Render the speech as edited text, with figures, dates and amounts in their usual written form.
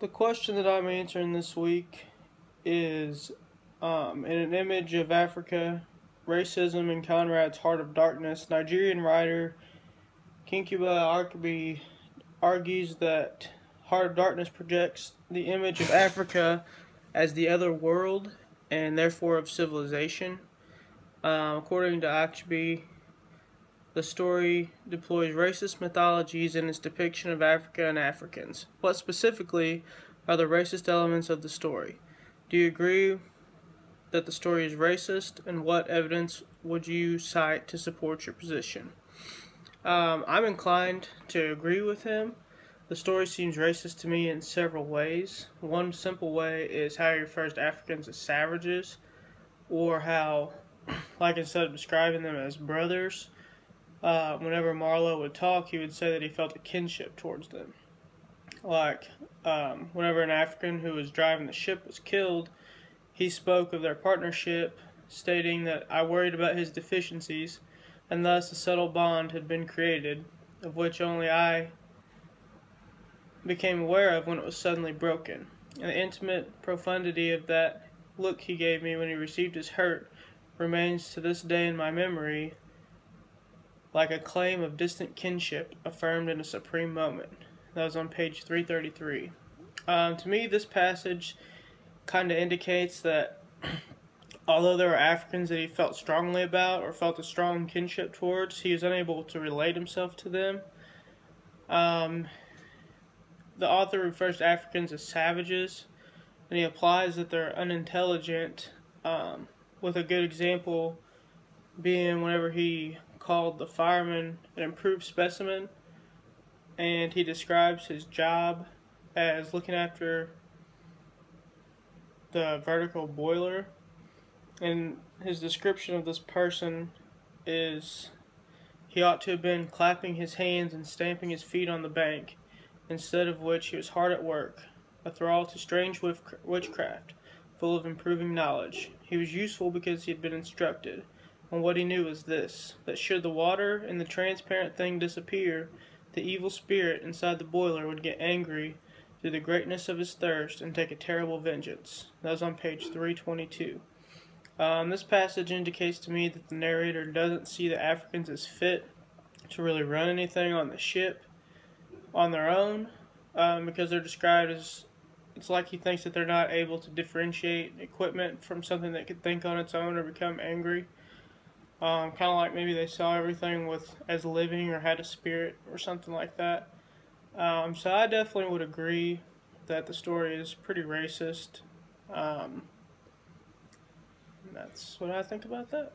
The question that I'm answering this week is, in an image of Africa, racism in Conrad's Heart of Darkness, Nigerian writer Kinkuba Arkabi argues that Heart of Darkness projects the image of Africa as the other world and therefore of civilization. According to Arkabi, the story deploys racist mythologies in its depiction of Africa and Africans. What specifically are the racist elements of the story? Do you agree that the story is racist, and what evidence would you cite to support your position? I'm inclined to agree with him. The story seems racist to me in several ways. One simple way is how he refers to Africans as savages, or how, like, instead of describing them as brothers, whenever Marlowe would talk, he would say that he felt a kinship towards them. Like, whenever an African who was driving the ship was killed, he spoke of their partnership, stating that I worried about his deficiencies, and thus a subtle bond had been created, of which only I became aware of when it was suddenly broken. And the intimate profundity of that look he gave me when he received his hurt remains to this day in my memory, like a claim of distant kinship affirmed in a supreme moment. That was on page 333. To me, this passage kind of indicates that although there were Africans that he felt strongly about or felt a strong kinship towards, he was unable to relate himself to them. The author refers to Africans as savages, and he implies that they're unintelligent, with a good example being whenever he called the fireman an improved specimen, and he describes his job as looking after the vertical boiler, and his description of this person is he ought to have been clapping his hands and stamping his feet on the bank, instead of which he was hard at work, a thrall to strange witchcraft, full of improving knowledge. He was useful because he had been instructed, and what he knew was this, that should the water in the transparent thing disappear, the evil spirit inside the boiler would get angry through the greatness of his thirst and take a terrible vengeance. That was on page 322. This passage indicates to me that the narrator doesn't see the Africans as fit to really run anything on the ship on their own, because they're described as, it's like he thinks that they're not able to differentiate equipment from something that could think on its own or become angry. Kind of like maybe they saw everything as living or had a spirit or something like that. So I definitely would agree that the story is pretty racist. And that's what I think about that.